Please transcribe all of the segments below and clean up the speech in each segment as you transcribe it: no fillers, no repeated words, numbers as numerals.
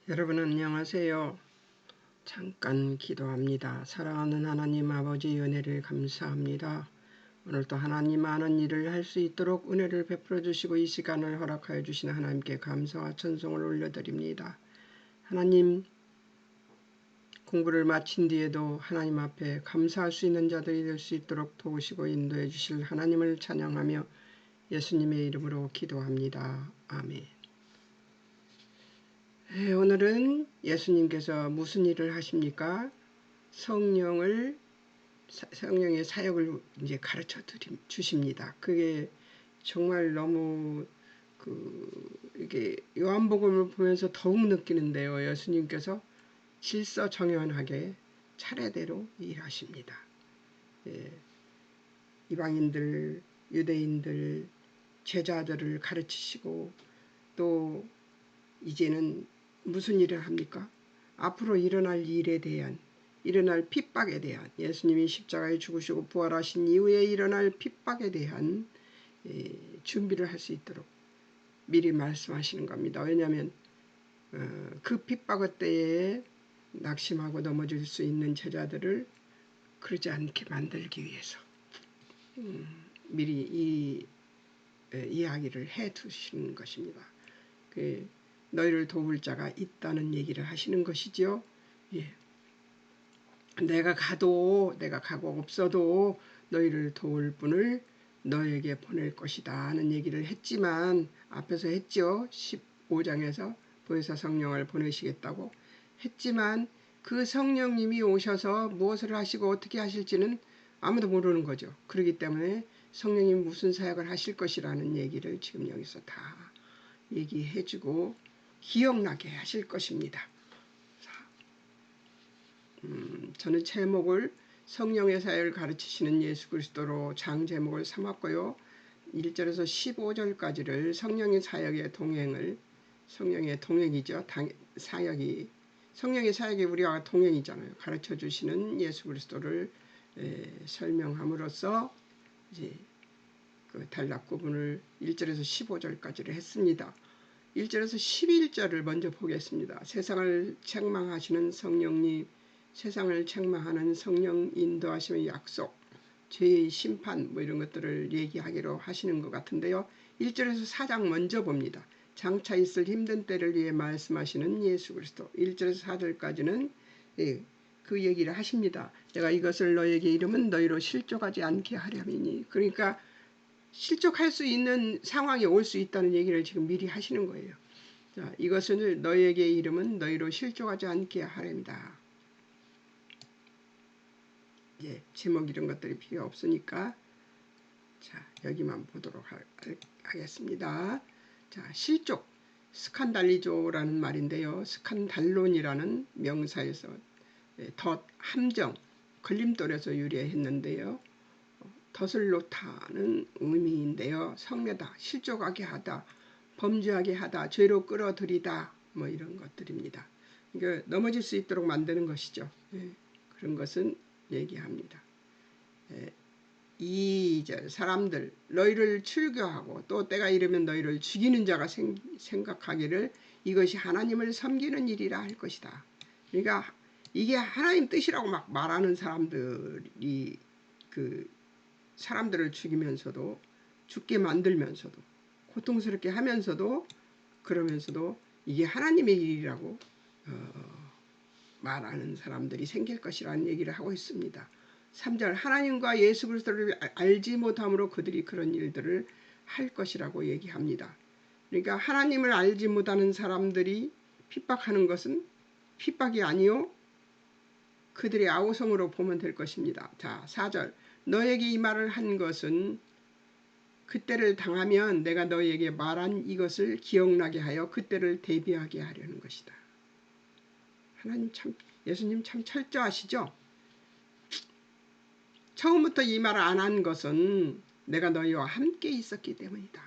여러분 안녕하세요. 잠깐 기도합니다. 사랑하는 하나님 아버지 은혜를 감사합니다. 오늘도 하나님 많은 일을 할 수 있도록 은혜를 베풀어 주시고 이 시간을 허락하여 주신 하나님께 감사와 찬송을 올려드립니다. 하나님, 공부를 마친 뒤에도 하나님 앞에 감사할 수 있는 자들이 될 수 있도록 도우시고 인도해 주실 하나님을 찬양하며 예수님의 이름으로 기도합니다. 아멘. 오늘은 예수님께서 무슨 일을 하십니까? 성령의 사역을 이제 가르쳐 주십니다. 그게 정말 너무 이게 요한복음을 보면서 더욱 느끼는데요. 예수님께서 질서정연하게 차례대로 일하십니다. 예, 이방인들, 유대인들, 제자들을 가르치시고 또 이제는 무슨 일을 합니까? 앞으로 일어날 일에 대한, 일어날 핍박에 대한, 예수님이 십자가에 죽으시고 부활하신 이후에 일어날 핍박에 대한 준비를 할 수 있도록 미리 말씀하시는 겁니다. 왜냐하면 그 핍박의 때에 낙심하고 넘어질 수 있는 제자들을 그러지 않게 만들기 위해서 미리 이 이야기를 해 두시는 것입니다. 너희를 도울 자가 있다는 얘기를 하시는 것이죠. 예. 내가 가고 없어도 너희를 도울 분을 너에게 보낼 것이다 하는 얘기를 했지만, 앞에서 했죠. 15장에서 보혜사 성령을 보내시겠다고 했지만 그 성령님이 오셔서 무엇을 하시고 어떻게 하실지는 아무도 모르는 거죠. 그렇기 때문에 성령님이 무슨 사역을 하실 것이라는 얘기를 지금 여기서 다 얘기해주고 기억나게 하실 것입니다. 저는 제목을 성령의 사역을 가르치시는 예수 그리스도로 장 제목을 삼았고요. 1절에서 15절까지를 성령의 사역의 동행을, 성령의 동행이죠. 사역이, 성령의 사역이 우리와 동행이잖아요. 가르쳐 주시는 예수 그리스도를 설명함으로써 이제 그 단락 구분을 1절에서 15절까지를 했습니다. 1절에서 11절을 먼저 보겠습니다. 세상을 책망하시는 성령님, 세상을 책망하는 성령 인도하심의 약속, 죄의 심판 뭐 이런 것들을 얘기하기로 하시는 것 같은데요. 1절에서 4장 먼저 봅니다. 장차 있을 힘든 때를 위해 말씀하시는 예수 그리스도. 1절에서 4절까지는 그 얘기를 하십니다. 내가 이것을 너에게 이름은 너희로 실족하지 않게 하려니니. 그러니까 실족할 수 있는 상황이 올 수 있다는 얘기를 지금 미리 하시는 거예요. 자, 이것을 너희에게 이름은 너희로 실족하지 않게 하렵니다. 예, 제목 이런 것들이 필요 없으니까 자, 여기만 보도록 하겠습니다. 자, 실족, 스칸달리조라는 말인데요. 스칸달론이라는 명사에서 덧, 함정, 걸림돌에서 유래했는데요. 덫을 놓다는 의미인데요. 성내다, 실족하게 하다, 범죄하게 하다, 죄로 끌어들이다 뭐 이런 것들입니다. 그러니까 넘어질 수 있도록 만드는 것이죠. 그런 것은 얘기합니다. 2절 사람들 너희를 출교하고 또 때가 이르면 너희를 죽이는 자가 생각하기를 이것이 하나님을 섬기는 일이라 할 것이다. 그러니까 이게 하나님 뜻이라고 막 말하는 사람들이 그 사람들을 죽이면서도, 죽게 만들면서도, 고통스럽게 하면서도, 그러면서도 이게 하나님의 일이라고 말하는 사람들이 생길 것이라는 얘기를 하고 있습니다. 3절 하나님과 예수 그리스도를 알지 못함으로 그들이 그런 일들을 할 것이라고 얘기합니다. 그러니까 하나님을 알지 못하는 사람들이 핍박하는 것은 핍박이 아니요 그들의 아우성으로 보면 될 것입니다. 자, 4절 너에게 이 말을 한 것은 그때를 당하면 내가 너에게 말한 이것을 기억나게 하여 그때를 대비하게 하려는 것이다. 하나님 참, 예수님 참 철저하시죠? 처음부터 이 말을 안 한 것은 내가 너희와 함께 있었기 때문이다.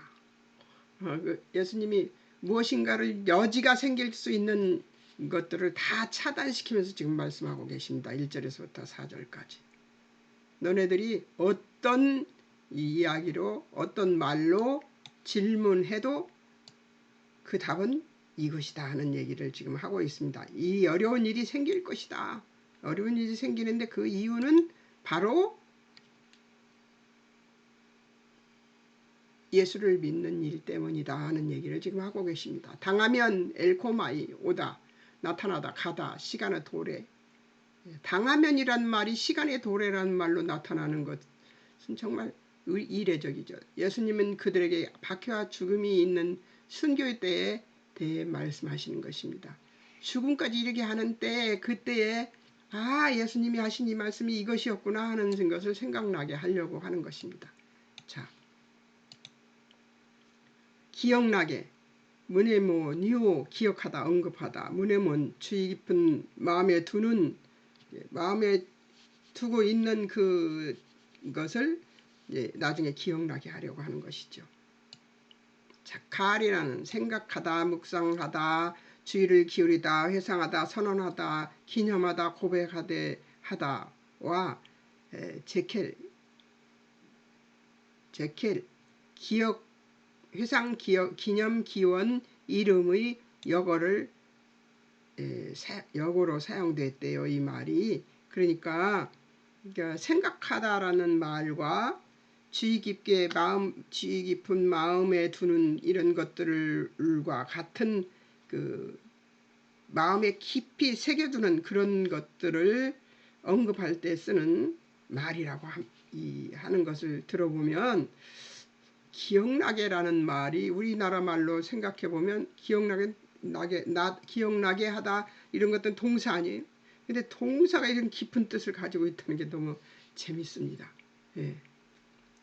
예수님이 무엇인가를 여지가 생길 수 있는 것들을 다 차단시키면서 지금 말씀하고 계십니다. 1절에서부터 4절까지. 너네들이 어떤 이야기로 어떤 말로 질문해도 그 답은 이것이다 하는 얘기를 지금 하고 있습니다. 이 어려운 일이 생길 것이다. 어려운 일이 생기는데 그 이유는 바로 예수를 믿는 일 때문이다 하는 얘기를 지금 하고 계십니다. 당하면 엘코마이 오다, 나타나다, 가다, 시간의 도래. 당하면이란 말이 시간의 도래라는 말로 나타나는 것은 정말 이례적이죠. 예수님은 그들에게 박해와 죽음이 있는 순교의 때에 대해 말씀하시는 것입니다. 죽음까지 이르게 하는 때, 그때에 예수님이 하신 이 말씀이 이것이었구나 하는 것을 생각나게 하려고 하는 것입니다. 자, 기억나게, 문에모, 니오, 기억하다, 언급하다. 문에몬, 주의 깊은 마음에 두고 있는 그것을 나중에 기억나게 하려고 하는 것이죠. 자, 갈이라는 생각하다, 묵상하다, 주의를 기울이다, 회상하다, 선언하다, 기념하다, 고백하다와 제켈, 기억, 회상, 기념, 기원, 이름의 역어로 사용됐대요. 이 말이. 그러니까 생각하다라는 말과 주의 깊은 마음에 두는 이런 것들과 같은 마음에 깊이 새겨두는 그런 것들을 언급할 때 쓰는 말이라고 하는 것을 들어보면, 기억나게라는 말이 우리나라 말로 생각해보면 기억나게 하다 이런 것들은 동사 아니에요. 근데 동사가 이런 깊은 뜻을 가지고 있다는 게 너무 재밌습니다.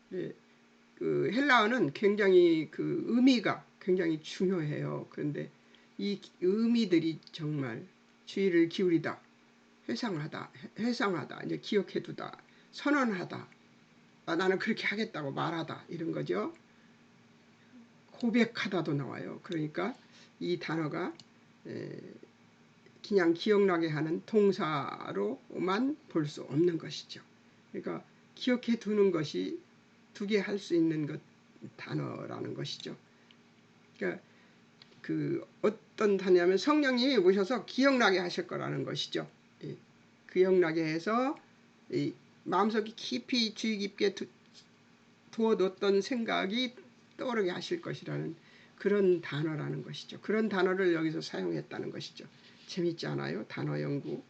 그 헬라어는 굉장히 의미가 굉장히 중요해요. 그런데 이 의미들이 정말 주의를 기울이다, 회상하다, 이제 기억해두다, 선언하다, 나는 그렇게 하겠다고 말하다 이런 거죠. 고백하다도 나와요. 그러니까 이 단어가 그냥 기억나게 하는 동사로만 볼 수 없는 것이죠. 그러니까 기억해 두는 것이 두게 할 수 있는 단어라는 것이죠. 그러니까 어떤 단어냐면 성령님이 오셔서 기억나게 하실 거라는 것이죠. 기억나게 해서 마음속에 깊이 주의 깊게 두어뒀던 생각이 떠오르게 하실 것이라는 그런 단어라는 것이죠. 그런 단어를 여기서 사용했다는 것이죠. 재밌지 않아요? 단어 연구.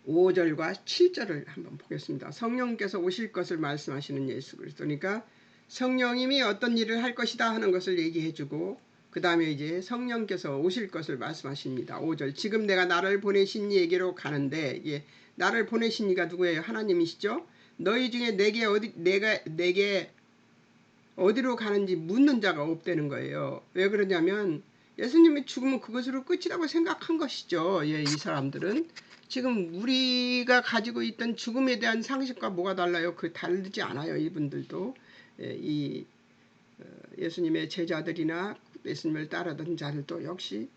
5절과 7절을 한번 보겠습니다. 성령께서 오실 것을 말씀하시는 예수 그리스도니까 성령님이 어떤 일을 할 것이다 하는 것을 얘기해주고, 그 다음에 이제 성령께서 오실 것을 말씀하십니다. 5절, 지금 내가 나를 보내신 이에게로 가는데, 나를 보내신 이가 누구예요? 하나님이시죠. 너희 중에 내게 어디로 가는지 묻는 자가 없다는 거예요. 왜 그러냐면 예수님이 죽으면 그것으로 끝이라고 생각한 것이죠. 이 사람들은 지금 우리가 가지고 있던 죽음에 대한 상식과 뭐가 달라요? 다르지 않아요. 이분들도 예수님의 제자들이나 예수님을 따르던 자들도 역시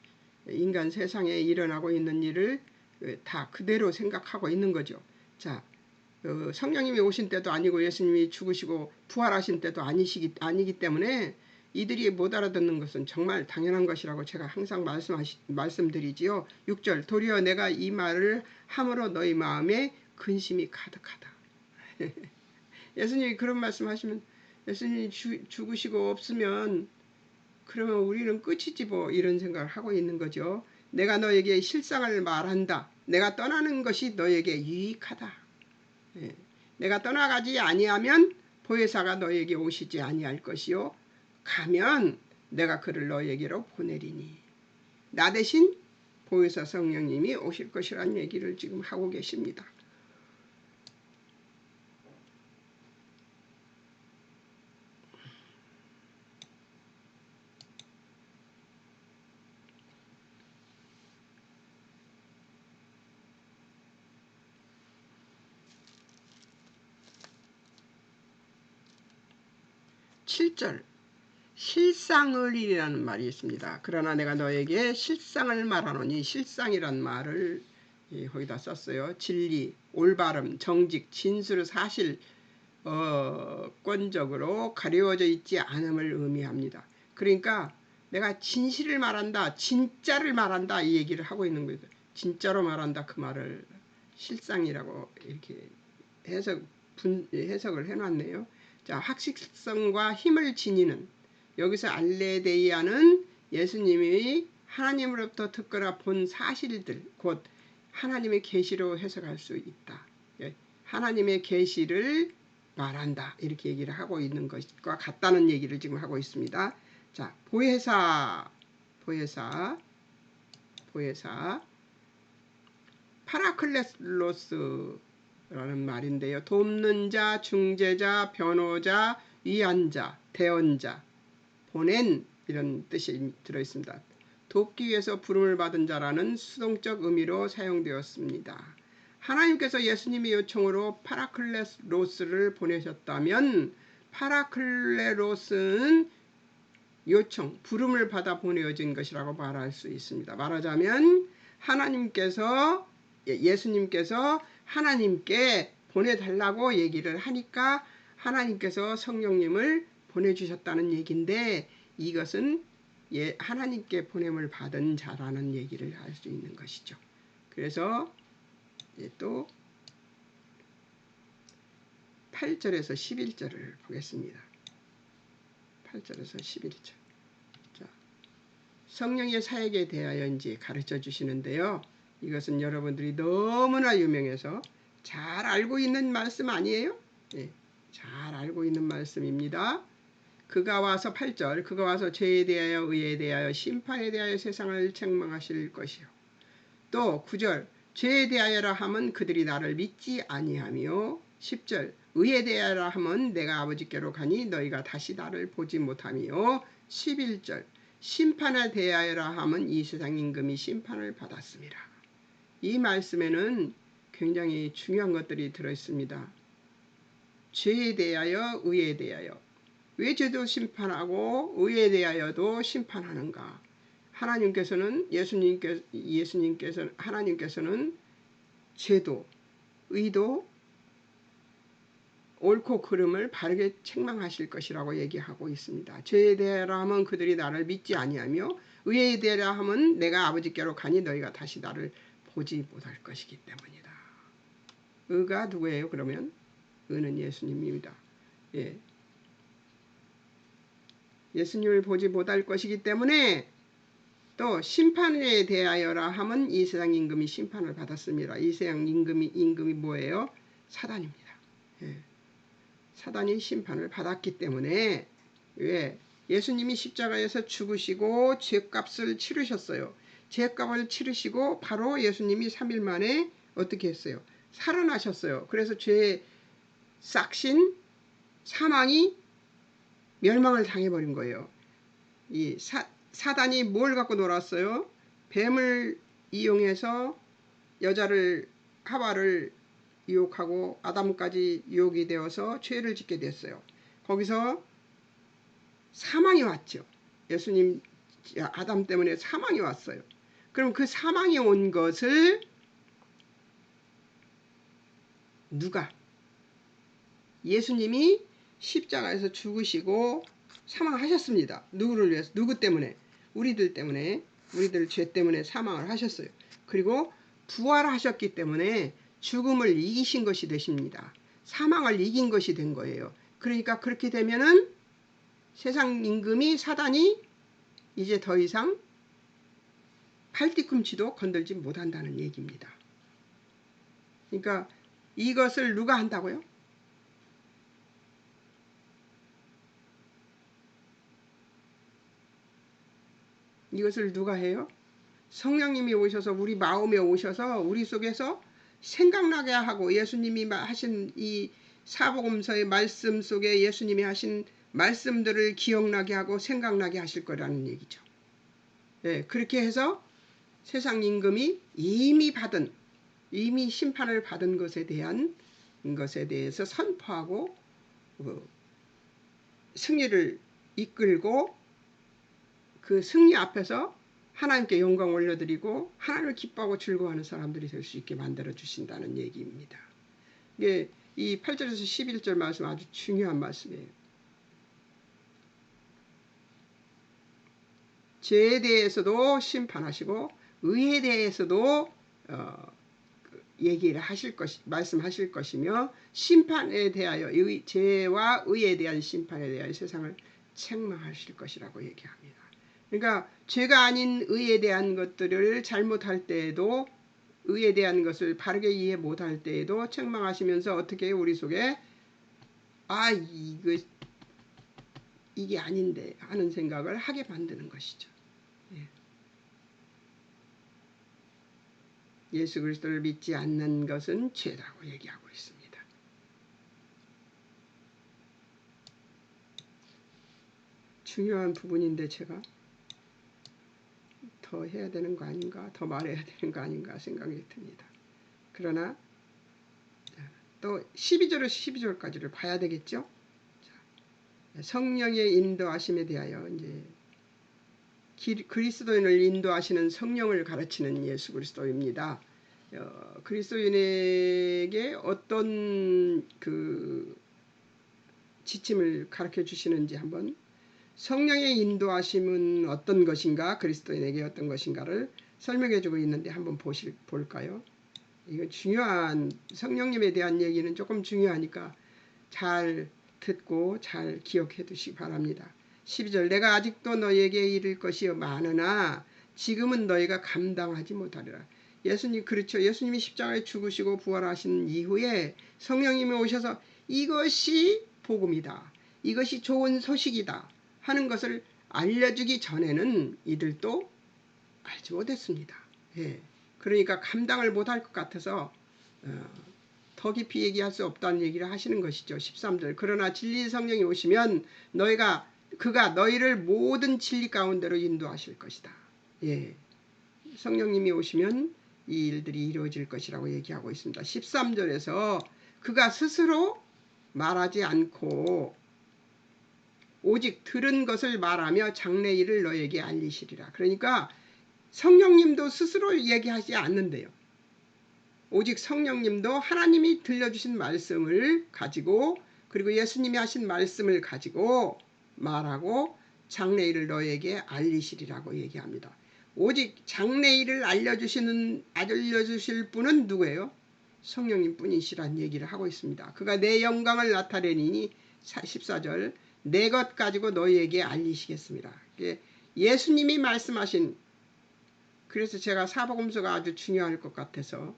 인간 세상에 일어나고 있는 일을 다 그대로 생각하고 있는 거죠. 자, 성령님이 오신 때도 아니고 예수님이 죽으시고 부활하신 때도 아니기 때문에 이들이 못 알아듣는 것은 정말 당연한 것이라고 제가 항상 말씀드리지요. 6절, 도리어 내가 이 말을 함으로 너희 마음에 근심이 가득하다. 예수님이 그런 말씀하시면, 예수님이 죽으시고 없으면 그러면 우리는 끝이지 뭐, 이런 생각을 하고 있는 거죠. 내가 너에게 실상을 말한다. 내가 떠나는 것이 너에게 유익하다. 내가 떠나가지 아니하면 보혜사가 너에게 오시지 아니할 것이요, 가면 내가 그를 너에게로 보내리니. 나 대신 보혜사 성령님이 오실 것이라는 얘기를 지금 하고 계십니다. (7절) 실상을이라는 말이 있습니다. 그러나 내가 너에게 실상을 말하노니, 실상이란 말을 거기다 썼어요. 진리, 올바름, 정직, 진술, 사실, 권적으로 가려워져 있지 않음을 의미합니다. 그러니까 내가 진실을 말한다, 진짜를 말한다 이 얘기를 하고 있는 거예요. 진짜로 말한다 그 말을 실상이라고 이렇게 해석을 해놨네요. 자, 확실성과 힘을 지니는, 여기서 알레데이아는 예수님이 하나님으로부터 듣거나 본 사실들, 곧 하나님의 계시로 해석할 수 있다. 하나님의 계시를 말한다 이렇게 얘기를 하고 있는 것과 같다는 얘기를 지금 하고 있습니다. 자, 보혜사 파라클레로스라는 말인데요. 돕는 자, 중재자, 변호자, 위안자, 대언자, 보낸 이런 뜻이 들어있습니다. 돕기 위해서 부름을 받은 자라는 수동적 의미로 사용되었습니다. 하나님께서 예수님의 요청으로 파라클레로스를 보내셨다면 파라클레로스는 요청, 부름을 받아 보내어진 것이라고 말할 수 있습니다. 말하자면 예수님께서 하나님께 보내달라고 얘기를 하니까 하나님께서 성령님을 보내주셨다는 얘기인데, 이것은 하나님께 보냄을 받은 자라는 얘기를 할 수 있는 것이죠. 그래서 또 8절에서 11절을 보겠습니다. 8절에서 11절. 자, 성령의 사역에 대하여 이제 가르쳐 주시는데요. 이것은 여러분들이 너무나 유명해서 잘 알고 있는 말씀 아니에요? 네, 잘 알고 있는 말씀입니다. 그가 와서 8절, 그가 와서 죄에 대하여 의에 대하여 심판에 대하여 세상을 책망하실 것이요. 또 9절, 죄에 대하여라 하면 그들이 나를 믿지 아니하며, 10절, 의에 대하여라 하면 내가 아버지께로 가니 너희가 다시 나를 보지 못하며, 11절, 심판에 대하여라 하면 이 세상 임금이 심판을 받았습니다. 이 말씀에는 굉장히 중요한 것들이 들어있습니다. 죄에 대하여 의에 대하여, 왜 죄도 심판하고 의에 대하여도 심판하는가? 하나님께서는 하나님께서는 죄도 의도 옳고 그름을 바르게 책망하실 것이라고 얘기하고 있습니다. 죄에 대하여 하면 그들이 나를 믿지 아니하며 의에 대하여 하면 내가 아버지께로 가니 너희가 다시 나를 보지 못할 것이기 때문이다. 의가 누구예요? 그러면 의는 예수님입니다. 예수님을 보지 못할 것이기 때문에, 또 심판에 대하여라 하면 이 세상 임금이 심판을 받았습니다. 이 세상 임금이 뭐예요? 사단입니다. 사단이 심판을 받았기 때문에, 왜? 예수님이 십자가에서 죽으시고 죄값을 치르셨어요. 죄값을 치르시고 바로 예수님이 3일 만에 어떻게 했어요? 살아나셨어요. 그래서 죄의 싹신 사망이 멸망을 당해버린 거예요. 이 사단이 뭘 갖고 놀았어요? 뱀을 이용해서 하와를 유혹하고 아담까지 유혹이 되어서 죄를 짓게 됐어요. 거기서 사망이 왔죠. 아담 때문에 사망이 왔어요. 그럼 그 사망이 온 것을 누가? 예수님이 십자가에서 죽으시고 사망하셨습니다. 누구를 위해서? 누구 때문에? 우리들 때문에, 우리들 죄 때문에 사망을 하셨어요. 그리고 부활하셨기 때문에 죽음을 이기신 것이 되십니다. 사망을 이긴 것이 된 거예요. 그러니까 그렇게 되면은 세상 임금이 사단이 이제 더 이상 팔뒤꿈치도 건들지 못한다는 얘기입니다. 그러니까 이것을 누가 한다고요? 이것을 누가 해요? 성령님이 오셔서 우리 마음에 오셔서 우리 속에서 생각나게 하고, 예수님이 하신 이 사복음서의 말씀 속에 예수님이 하신 말씀들을 기억나게 하고 생각나게 하실 거라는 얘기죠. 그렇게 해서 세상 임금이 이미 심판을 받은 것에 대해서 선포하고 승리를 이끌고, 그 승리 앞에서 하나님께 영광 올려드리고 하나님을 기뻐하고 즐거워하는 사람들이 될 수 있게 만들어 주신다는 얘기입니다. 이 8절에서 11절 말씀 아주 중요한 말씀이에요. 죄에 대해서도 심판하시고 의에 대해서도 얘기를 하실 말씀하실 것이며 심판에 대하여 죄와 의에 대한 심판에 대하여 세상을 책망하실 것이라고 얘기합니다. 그러니까 죄가 아닌 의에 대한 것들을 잘못할 때에도 의에 대한 것을 바르게 이해 못할 때에도 책망하시면서 어떻게 우리 속에 이게 아닌데 하는 생각을 하게 만드는 것이죠. 예수 그리스도를 믿지 않는 것은 죄라고 얘기하고 있습니다. 중요한 부분인데 제가 더 해야 되는 거 아닌가, 더 말해야 되는 거 아닌가 생각이 듭니다. 그러나 또 12절에서 12절까지를 봐야 되겠죠. 성령의 인도하심에 대하여 이제 그리스도인을 인도하시는 성령을 가르치는 예수 그리스도입니다. 그리스도인에게 어떤 그 지침을 가르쳐 주시는지 한번, 성령의 인도하심은 어떤 것인가, 그리스도인에게 어떤 것인가를 설명해 주고 있는데 한번 볼까요? 이거 중요한, 성령님에 대한 얘기는 조금 중요하니까 잘 듣고 잘 기억해 두시기 바랍니다. 12절, 내가 아직도 너희에게 이를 것이 많으나 지금은 너희가 감당하지 못하리라. 예수님, 그렇죠. 예수님이 십자가에 죽으시고 부활하신 이후에 성령님이 오셔서 이것이 복음이다, 이것이 좋은 소식이다 하는 것을 알려주기 전에는 이들도 알지 못했습니다. 그러니까 감당을 못할 것 같아서 더 깊이 얘기할 수 없다는 얘기를 하시는 것이죠. 13절, 그러나 진리 성령이 오시면 그가 너희를 모든 진리 가운데로 인도하실 것이다. 성령님이 오시면 이 일들이 이루어질 것이라고 얘기하고 있습니다. 13절에서 그가 스스로 말하지 않고 오직 들은 것을 말하며 장래일을 너에게 알리시리라. 그러니까 성령님도 스스로 얘기하지 않는데요. 오직 성령님도 하나님이 들려주신 말씀을 가지고, 그리고 예수님이 하신 말씀을 가지고 말하고 장래일을 너에게 알리시리라고 얘기합니다. 오직 장래일을 알려주실 분은 누구예요? 성령님 뿐이시란 얘기를 하고 있습니다. 그가 내 영광을 나타내니 14절, 내 것 가지고 너희에게 알리시겠습니다. 예수님이 말씀하신, 그래서 제가 사복음서가 아주 중요할 것 같아서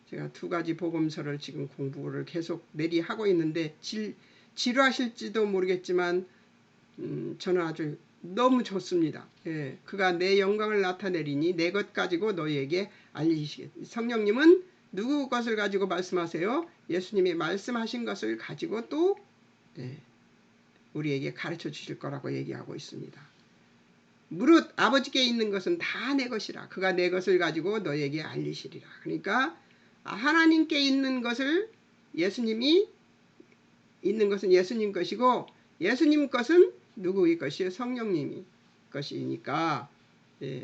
제가 두 가지 복음서를 지금 공부를 계속 내리 하고 있는데 지루하실지도 모르겠지만 저는 아주 너무 좋습니다. 그가 내 영광을 나타내리니 내 것 가지고 너희에게 알리시겠습니다. 성령님은 누구 것을 가지고 말씀하세요? 예수님이 말씀하신 것을 가지고 또 우리에게 가르쳐 주실 거라고 얘기하고 있습니다. 무릇 아버지께 있는 것은 다 내 것이라. 그가 내 것을 가지고 너에게 알리시리라. 그러니까 하나님께 있는 것을, 예수님이 있는 것은 예수님 것이고 예수님 것은 누구의 것이요? 성령님이 것이니까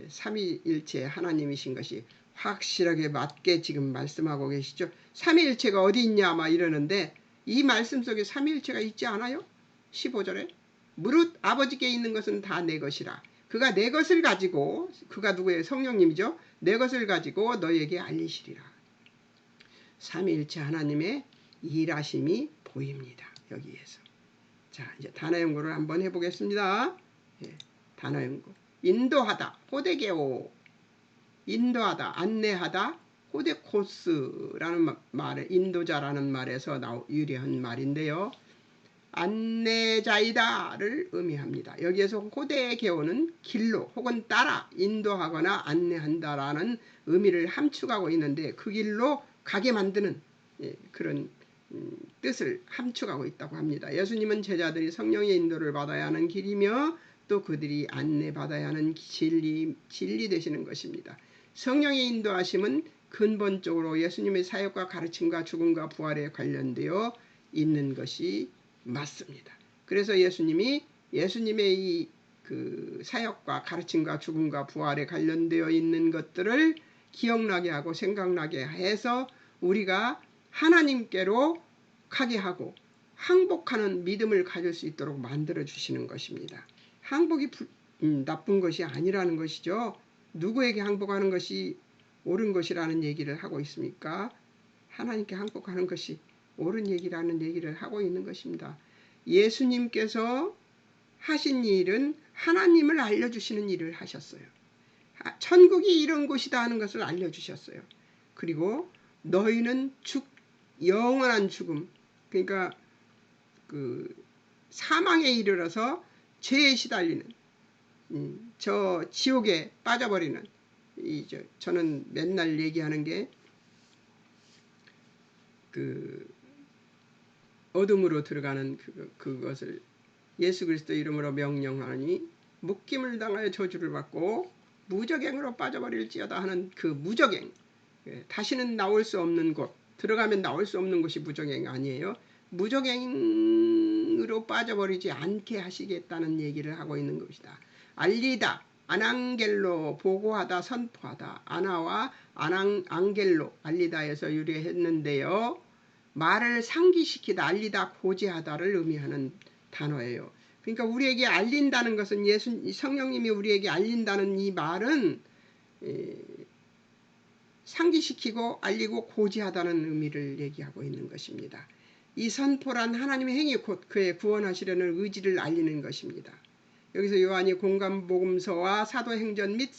삼위일체 하나님이신 것이 확실하게 맞게 지금 말씀하고 계시죠. 삼위일체가 어디 있냐 막 이러는데 이 말씀 속에 삼위일체가 있지 않아요? 15절에 무릇 아버지께 있는 것은 다 내 것이라. 그가 내 것을 가지고, 그가 누구예요? 성령님이죠. 내 것을 가지고 너에게 알리시리라. 삼위일체 하나님의 일하심이 보입니다. 여기에서. 자, 이제 단어 연구를 한번 해보겠습니다. 단어 연구. 인도하다, 호데게오. 인도하다, 안내하다, 호데코스라는 말에, 인도자라는 말에서 유래한 말인데요. 안내자이다를 의미합니다. 여기에서 호데게오는 길로 혹은 따라 인도하거나 안내한다라는 의미를 함축하고 있는데 그 길로 가게 만드는 그런 뜻을 함축하고 있다고 합니다. 예수님은 제자들이 성령의 인도를 받아야 하는 길이며 또 그들이 안내받아야 하는 진리 되시는 것입니다. 성령의 인도하심은 근본적으로 예수님의 사역과 가르침과 죽음과 부활에 관련되어 있는 것이 맞습니다. 그래서 예수님의 이 그 사역과 가르침과 죽음과 부활에 관련되어 있는 것들을 기억나게 하고 생각나게 해서 우리가 하나님께로 행복하게 하고 항복하는 믿음을 가질 수 있도록 만들어 주시는 것입니다. 항복이 나쁜 것이 아니라는 것이죠. 누구에게 항복하는 것이 옳은 것이라는 얘기를 하고 있습니까? 하나님께 항복하는 것이 옳은 얘기라는 얘기를 하고 있는 것입니다. 예수님께서 하신 일은 하나님을 알려주시는 일을 하셨어요. 천국이 이런 곳이다 하는 것을 알려주셨어요. 그리고 너희는 영원한 죽음, 그러니까 그 사망에 이르러서 죄에 시달리는 저 지옥에 빠져버리는 저는 맨날 얘기하는 게 그 어둠으로 들어가는 그것을 예수 그리스도 이름으로 명령하니 묶임을 당하여 저주를 받고 무저갱으로 빠져버릴지어다 하는 그 무저갱, 다시는 나올 수 없는 곳, 들어가면 나올 수 없는 곳이 무저갱 아니에요. 무저갱으로 빠져버리지 않게 하시겠다는 얘기를 하고 있는 것이다. 알리다, 아낭겔로, 보고하다, 선포하다. 아나와 앙겔로, 알리다에서 유래했는데요. 말을 상기시키다, 알리다, 고지하다를 의미하는 단어예요. 그러니까 우리에게 알린다는 것은 성령님이 우리에게 알린다는 이 말은 상기시키고 알리고 고지하다는 의미를 얘기하고 있는 것입니다. 이 선포란 하나님의 행위 곧 그의 구원하시려는 의지를 알리는 것입니다. 여기서 요한이 공감복음서와 사도행전 및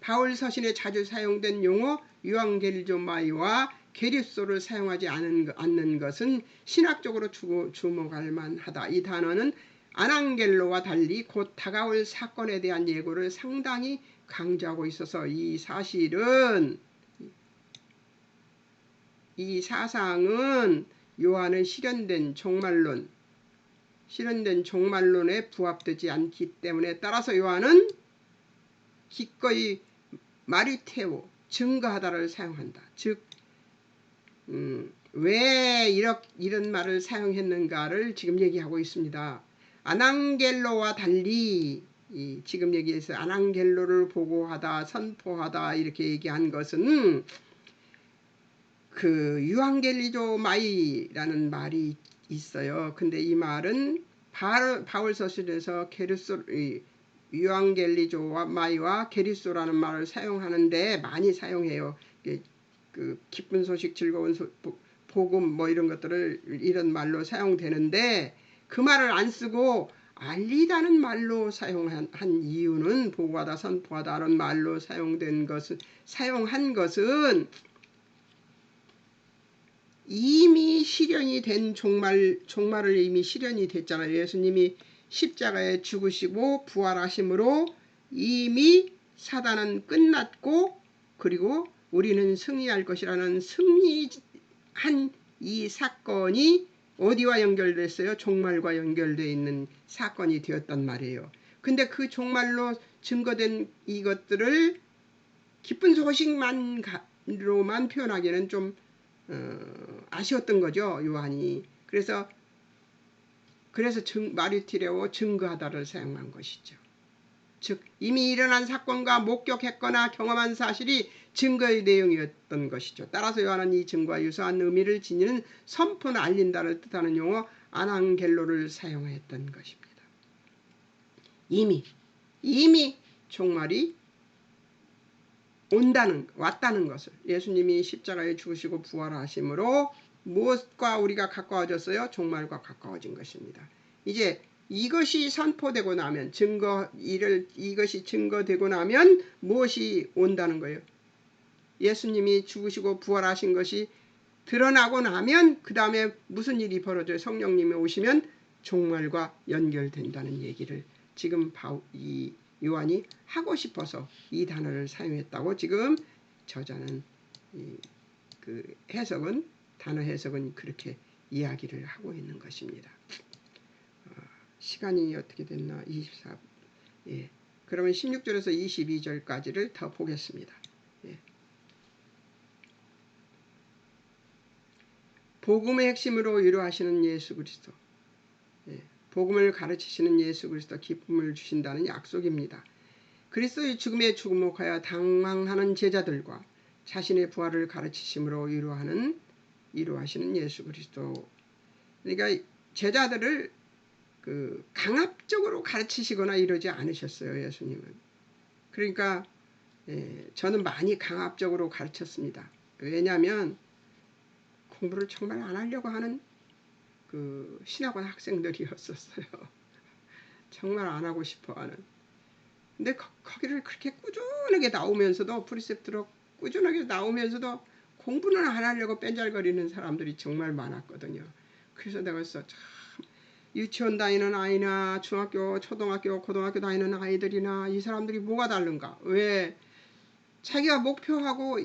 바울 서신에 자주 사용된 용어 유앙겔리조마이와 게리소를 사용하지 않는 것은 신학적으로 주목할 만하다. 이 단어는 아낭겔로와 달리 곧 다가올 사건에 대한 예고를 상당히 강조하고 있어서 이 사상은 요한의 실현된 종말론에 부합되지 않기 때문에 따라서 요한은 기꺼이 마리테오, 증거하다를 사용한다. 즉 왜 이런 말을 사용했는가를 지금 얘기하고 있습니다. 아낭겔로와 달리 지금 얘기해서 아낭겔로를 보고하다, 선포하다 이렇게 얘기한 것은 그 유앙겔리조마이라는 말이 있어요. 근데 이 말은 바울 서신에서 유앙겔리조마이와 게리소라는 말을 사용하는데 많이 사용해요. 그 기쁜 소식, 즐거운 복음 뭐 이런 것들을 이런 말로 사용되는데 그 말을 안 쓰고 알리다는 말로 사용한 이유는 보고하다, 선포하다 이런 말로 사용한 것은 이미 실현이 된 종말을 이미 실현이 됐잖아요. 예수님이 십자가에 죽으시고 부활하심으로 이미 사단은 끝났고 그리고 우리는 승리할 것이라는 승리한 이 사건이 어디와 연결됐어요? 종말과 연결되어 있는 사건이 되었단 말이에요. 근데 그 종말로 증거된 이것들을 기쁜 소식만로만 표현하기는 좀 아쉬웠던 거죠. 요한이. 그래서 마리티레오 증거하다를 사용한 것이죠. 즉 이미 일어난 사건과 목격했거나 경험한 사실이 증거의 내용이었던 것이죠. 따라서 요한은 이 증거와 유사한 의미를 지니는 선포나 알린다를 뜻하는 용어 아낭겔로를 사용했던 것입니다. 이미 종말이 왔다는 것을 예수님이 십자가에 죽으시고 부활하심으로 무엇과 우리가 가까워졌어요? 종말과 가까워진 것입니다. 이제 이것이 선포되고 나면 이것이 증거되고 나면 무엇이 온다는 거예요? 예수님이 죽으시고 부활하신 것이 드러나고 나면 그 다음에 무슨 일이 벌어져요? 성령님이 오시면 종말과 연결된다는 얘기를 지금 이 요한이 하고 싶어서 이 단어를 사용했다고 지금 저자는 그 단어 해석은 그렇게 이야기를 하고 있는 것입니다. 시간이 어떻게 됐나? 24. 예. 그러면 16절에서 22절까지를 더 보겠습니다. 예. 복음의 핵심으로 위로하시는 예수 그리스도. 예. 복음을 가르치시는 예수 그리스도 기쁨을 주신다는 약속입니다. 그리스도의 죽음에 주목하여 당황하는 제자들과 자신의 부활을 가르치심으로 위로하시는 예수 그리스도. 그러니까 제자들을 강압적으로 가르치시거나 이러지 않으셨어요. 예수님은. 그러니까 저는 많이 강압적으로 가르쳤습니다. 왜냐하면 공부를 정말 안 하려고 하는 신학원 학생들이었었어요. 정말 안 하고 싶어하는. 근데 거기를 그렇게 꾸준하게 나오면서도 프리셉트로 꾸준하게 나오면서도 공부는 안 하려고 뺀잘거리는 사람들이 정말 많았거든요. 그래서 내가 참 유치원 다니는 아이나 중학교, 초등학교, 고등학교 다니는 아이들이나 이 사람들이 뭐가 다른가? 왜 자기가 목표하고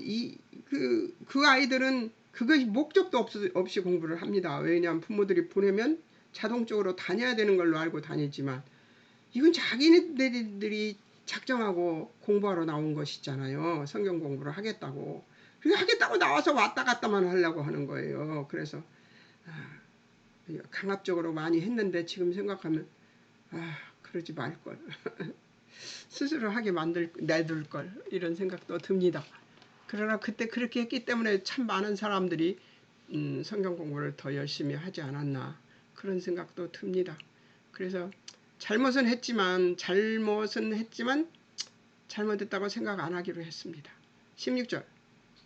그 아이들은 그것이 목적도 없이 공부를 합니다. 왜냐하면 부모들이 보내면 자동적으로 다녀야 되는 걸로 알고 다니지만 이건 자기네들이 작정하고 공부하러 나온 것이잖아요. 성경 공부를 하겠다고. 그게 하겠다고 나와서 왔다 갔다만 하려고 하는 거예요. 그래서 강압적으로 많이 했는데 지금 생각하면 그러지 말걸. 스스로 하게 내둘걸 이런 생각도 듭니다. 그러나 그때 그렇게 했기 때문에 참 많은 사람들이 성경 공부를 더 열심히 하지 않았나 그런 생각도 듭니다. 그래서 잘못은 했지만 잘못했다고 생각 안 하기로 했습니다. 16절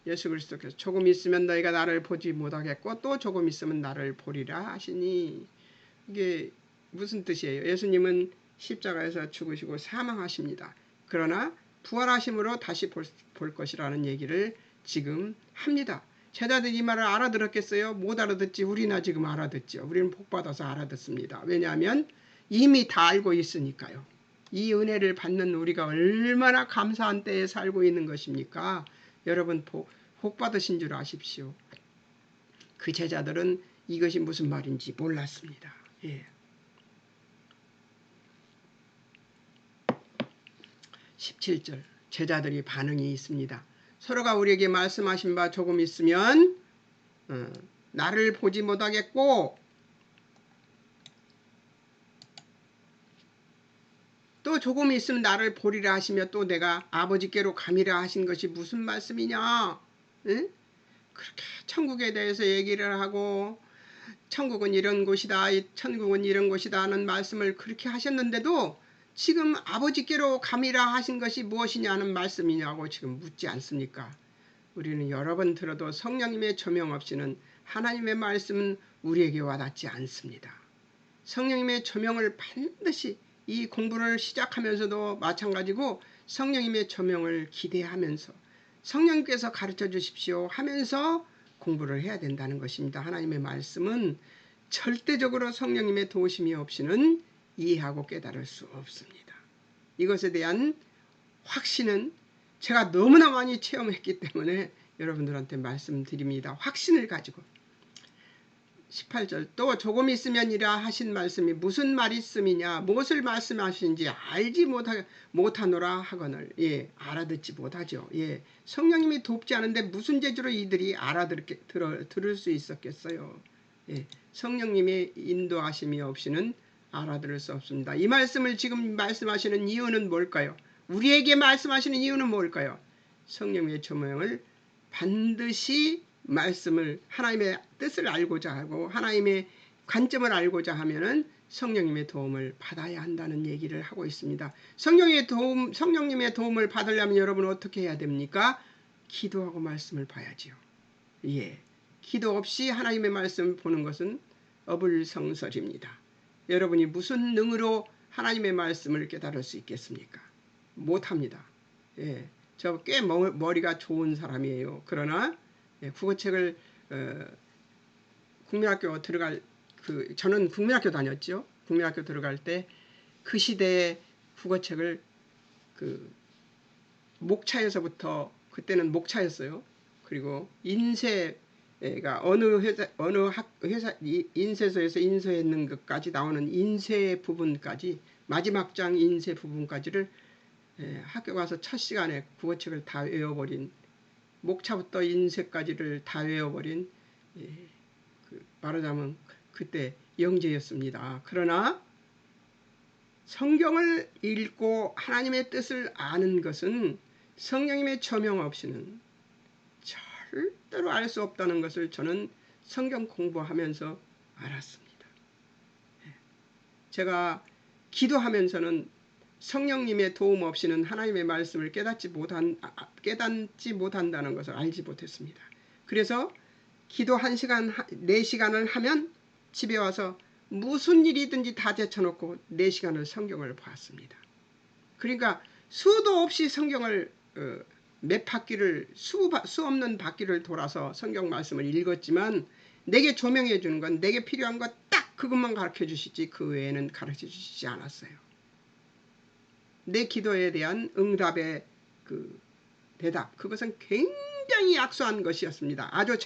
예수 그리스도께서 조금 있으면 너희가 나를 보지 못하겠고 또 조금 있으면 나를 보리라 하시니 이게 무슨 뜻이에요? 예수님은 십자가에서 죽으시고 사망하십니다. 그러나 부활하심으로 다시 볼 것이라는 얘기를 지금 합니다. 제자들이 이 말을 알아들었겠어요? 못 알아듣지. 우리나 지금 알아듣죠. 우리는 복받아서 알아듣습니다. 왜냐하면 이미 다 알고 있으니까요. 이 은혜를 받는 우리가 얼마나 감사한 때에 살고 있는 것입니까? 여러분 복 받으신 줄 아십시오. 그 제자들은 이것이 무슨 말인지 몰랐습니다. 예. 17절 제자들이 반응이 있습니다. 서로가 우리에게 말씀하신 바 조금 있으면 나를 보지 못하겠고 또 조금 있으면 나를 보리라 하시며 또 내가 아버지께로 가미라 하신 것이 무슨 말씀이냐? 응? 그렇게 천국에 대해서 얘기를 하고 천국은 이런 곳이다, 천국은 이런 곳이다 하는 말씀을 그렇게 하셨는데도 지금 아버지께로 가미라 하신 것이 무엇이냐는 말씀이냐고 지금 묻지 않습니까? 우리는 여러 번 들어도 성령님의 조명 없이는 하나님의 말씀은 우리에게 와닿지 않습니다. 성령님의 조명을 반드시 이 공부를 시작하면서도 마찬가지고 성령님의 조명을 기대하면서 성령님께서 가르쳐 주십시오 하면서 공부를 해야 된다는 것입니다. 하나님의 말씀은 절대적으로 성령님의 도우심이 없이는 이해하고 깨달을 수 없습니다. 이것에 대한 확신은 제가 너무나 많이 체험했기 때문에 여러분들한테 말씀드립니다. 확신을 가지고 18절 또 조금 있으면이라 하신 말씀이 무슨 말씀이냐 무엇을 말씀하시는지 알지 못하노라 하거늘 알아듣지 못하죠. 성령님이 돕지 않은데 무슨 재주로 이들이 들을 수 있었겠어요. 성령님의 인도하심이 없이는 알아들을 수 없습니다. 이 말씀을 지금 말씀하시는 이유는 뭘까요? 우리에게 말씀하시는 이유는 뭘까요? 성령의 조명을 반드시 말씀을 하나님의 뜻을 알고자 하고 하나님의 관점을 알고자 하면은 성령님의 도움을 받아야 한다는 얘기를 하고 있습니다. 성령님의 도움을 받으려면 여러분 어떻게 해야 됩니까? 기도하고 말씀을 봐야지요. 기도 없이 하나님의 말씀을 보는 것은 어불성설입니다. 여러분이 무슨 능으로 하나님의 말씀을 깨달을 수 있겠습니까? 못합니다. 저 꽤 머리가 좋은 사람이에요. 그러나 국어책을 국민학교 들어갈 저는 국민학교 다녔죠. 국민학교 들어갈 때 그 시대의 국어책을 목차에서부터 그때는 목차였어요. 그리고 인쇄가 어느 회사 인쇄소에서 인쇄했는 것까지 나오는 인쇄 부분까지 마지막 장 인쇄 부분까지를 학교 가서 첫 시간에 국어책을 다 외워버린 목차부터 인쇄까지를 다 외워버린 말하자면 그때 영재였습니다. 그러나 성경을 읽고 하나님의 뜻을 아는 것은 성령님의 조명 없이는 절대로 알 수 없다는 것을 저는 성경 공부하면서 알았습니다. 제가 기도하면서는 성령님의 도움 없이는 하나님의 말씀을 깨닫지 못한다는 것을 알지 못했습니다. 그래서 기도 1시간, 4시간을 하면 집에 와서 무슨 일이든지 다 제쳐놓고 4시간을 성경을 보았습니다. 그러니까 수도 없이 성경을 몇 바퀴를 수 없는 바퀴를 돌아서 성경 말씀을 읽었지만 내게 조명해 주는 건 내게 필요한 것 딱 그것만 가르쳐 주시지 그 외에는 가르쳐 주시지 않았어요. 내 기도에 대한 응답의 그 대답 그것은 굉장히 약소한 것이었습니다. 아주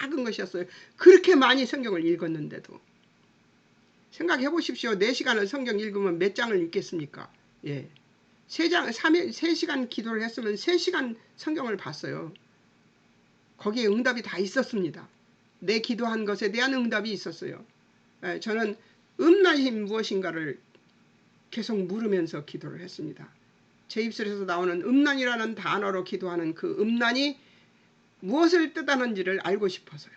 작은 것이었어요. 그렇게 많이 성경을 읽었는데도 생각해 보십시오. 4시간을 성경 읽으면 몇 장을 읽겠습니까? 예. 3시간 기도를 했으면 3시간 성경을 봤어요. 거기에 응답이 다 있었습니다. 내 기도한 것에 대한 응답이 있었어요. 저는 음란이 무엇인가를 계속 물으면서 기도를 했습니다. 제 입술에서 나오는 음란이라는 단어로 기도하는 그 음란이 무엇을 뜻하는지를 알고 싶어서요.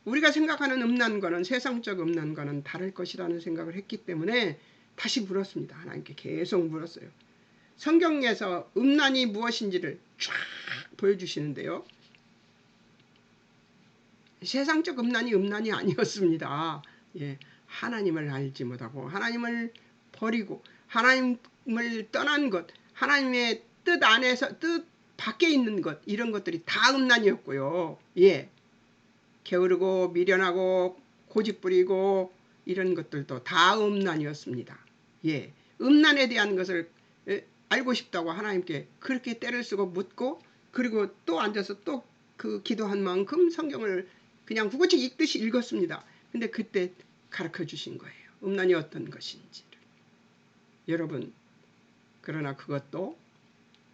우리가 생각하는 음란과는 세상적 음란과는 다를 것이라는 생각을 했기 때문에 다시 물었습니다. 하나님께 계속 물었어요. 성경에서 음란이 무엇인지를 쫙 보여주시는데요. 세상적 음란이 아니었습니다. 예, 하나님을 알지 못하고 하나님을 버리고 하나님을 떠난 것, 하나님의 뜻 안에서 뜻 밖에 있는 것 이런 것들이 다 음란이었고요. 예, 게으르고 미련하고 고집 부리고 이런 것들도 다 음란이었습니다. 예, 음란에 대한 것을 알고 싶다고 하나님께 그렇게 때를 쓰고 묻고 그리고 또 앉아서 또 그 기도한 만큼 성경을 그냥 구구씩 읽듯이 읽었습니다. 근데 그때 가르쳐 주신 거예요. 음란이 어떤 것인지를. 여러분, 그러나 그것도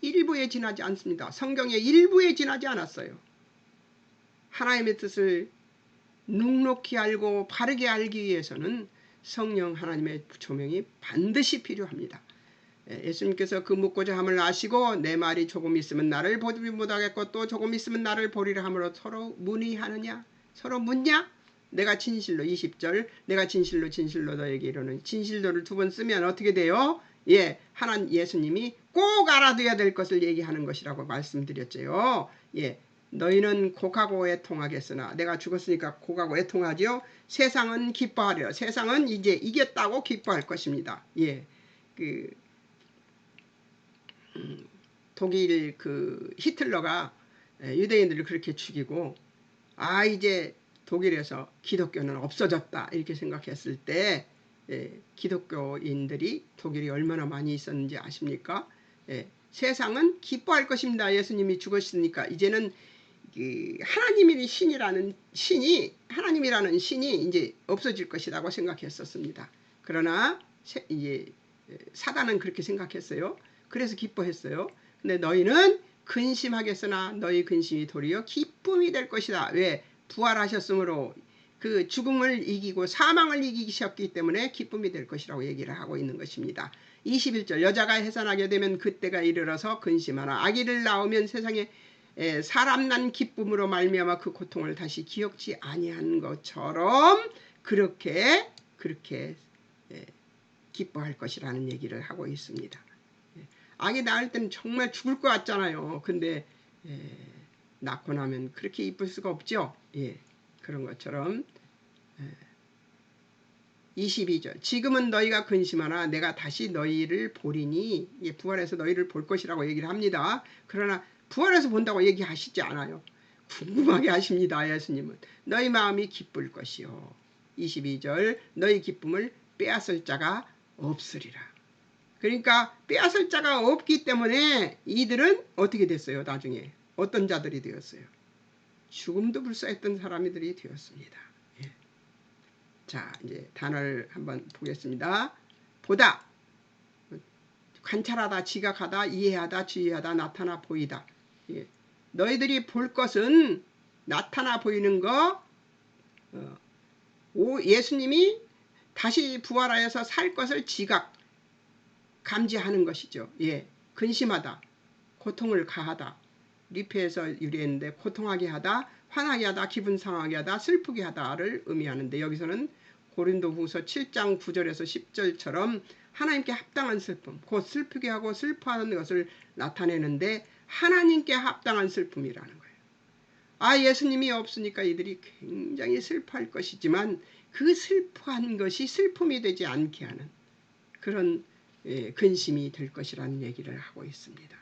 일부에 지나지 않습니다. 성경의 일부에 지나지 않았어요. 하나님의 뜻을 눅눅히 알고 바르게 알기 위해서는 성령 하나님의 조명이 반드시 필요합니다. 예수님께서 그 묻고자 함을 아시고 내 말이 조금 있으면 나를 보지 못하겠고 또 조금 있으면 나를 보리라 함으로 서로 문의하느냐? 서로 묻냐? 내가 진실로 20절 내가 진실로 너에게 이르노니 진실로를 2번 쓰면 어떻게 돼요? 예, 예수님이 꼭 알아둬야 될 것을 얘기하는 것이라고 말씀드렸죠. 예, 너희는 곡하고 애통하겠으나 내가 죽었으니까 곡하고 애통하지요. 세상은 기뻐하려. 세상은 이제 이겼다고 기뻐할 것입니다. 예, 독일 그 히틀러가 유대인들을 그렇게 죽이고 이제 독일에서 기독교는 없어졌다 이렇게 생각했을 때 기독교인들이 독일이 얼마나 많이 있었는지 아십니까? 세상은 기뻐할 것입니다. 예수님이 죽었으니까 이제는 하나님이라는 신이 이제 없어질 것이라고 생각했었습니다. 그러나 이제 사단은 그렇게 생각했어요. 그래서 기뻐했어요. 근데 너희는 근심하겠으나 너희 근심이 도리어 기쁨이 될 것이다. 왜? 부활하셨으므로 그 죽음을 이기고 사망을 이기셨기 때문에 기쁨이 될 것이라고 얘기를 하고 있는 것입니다. 21절 여자가 해산하게 되면 그때가 이르러서 근심하나 아기를 낳으면 세상에 사람 난 기쁨으로 말미암아 그 고통을 다시 기억지 아니한 것처럼 그렇게 기뻐할 것이라는 얘기를 하고 있습니다. 아기 낳을 때는 정말 죽을 것 같잖아요. 근데 낳고 나면 그렇게 이쁠 수가 없죠. 예, 그런 것처럼 22절 지금은 너희가 근심하나 내가 다시 너희를 보리니 부활해서 너희를 볼 것이라고 얘기를 합니다. 그러나 부활해서 본다고 얘기하시지 않아요. 궁금하게 하십니다. 예수님은 너희 마음이 기쁠 것이요 22절 너희 기쁨을 빼앗을 자가 없으리라. 그러니까 빼앗을 자가 없기 때문에 이들은 어떻게 됐어요? 나중에 어떤 자들이 되었어요? 죽음도 불사했던 사람들이 되었습니다. 예. 자, 이제 단어를 한번 보겠습니다. 보다, 관찰하다, 지각하다, 이해하다, 주의하다, 나타나 보이다. 예. 너희들이 볼 것은 나타나 보이는 거, 예수님이 다시 부활하여서 살 것을 지각, 감지하는 것이죠. 예, 근심하다, 고통을 가하다, 리페에서 유래했는데 고통하게 하다, 화나게 하다, 기분 상하게 하다, 슬프게 하다를 의미하는데 여기서는 고린도후서 7장 9절에서 10절처럼 하나님께 합당한 슬픔, 곧 슬프게 하고 슬퍼하는 것을 나타내는데 하나님께 합당한 슬픔이라는 거예요. 예수님이 없으니까 이들이 굉장히 슬퍼할 것이지만 그 슬퍼한 것이 슬픔이 되지 않게 하는 그런 근심이 될 것이라는 얘기를 하고 있습니다.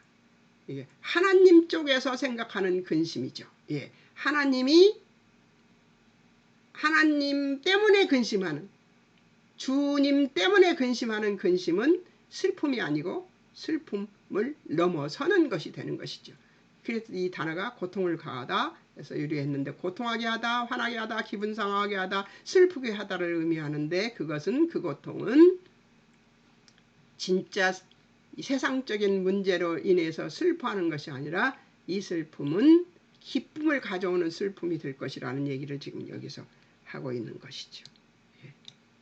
이게 하나님 쪽에서 생각하는 근심이죠. 하나님 때문에 근심하는, 주님 때문에 근심하는 근심은 슬픔이 아니고 슬픔을 넘어서는 것이 되는 것이죠. 그래서 이 단어가 고통을 가하다 해서 유리했는데 고통하게 하다, 화나게 하다, 기분 상하게 하다, 슬프게 하다를 의미하는데 그 고통은 진짜 세상적인 문제로 인해서 슬퍼하는 것이 아니라 이 슬픔은 기쁨을 가져오는 슬픔이 될 것이라는 얘기를 지금 여기서 하고 있는 것이죠.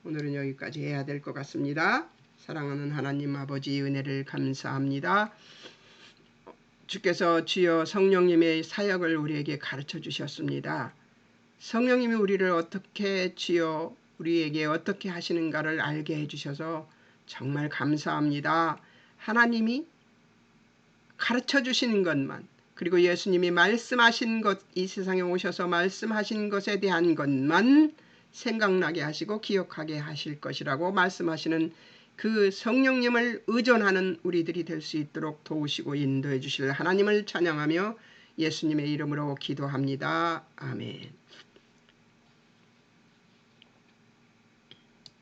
오늘은 여기까지 해야 될 것 같습니다. 사랑하는 하나님 아버지 은혜를 감사합니다. 주께서 주여 성령님의 사역을 우리에게 가르쳐 주셨습니다. 성령님이 우리를 어떻게 주여 우리에게 어떻게 하시는가를 알게 해주셔서 정말 감사합니다. 하나님이 가르쳐 주시는 것만, 그리고 예수님이 말씀하신 것, 이 세상에 오셔서 말씀하신 것에 대한 것만 생각나게 하시고 기억하게 하실 것이라고 말씀하시는 그 성령님을 의존하는 우리들이 될 수 있도록 도우시고 인도해 주실 하나님을 찬양하며 예수님의 이름으로 기도합니다. 아멘.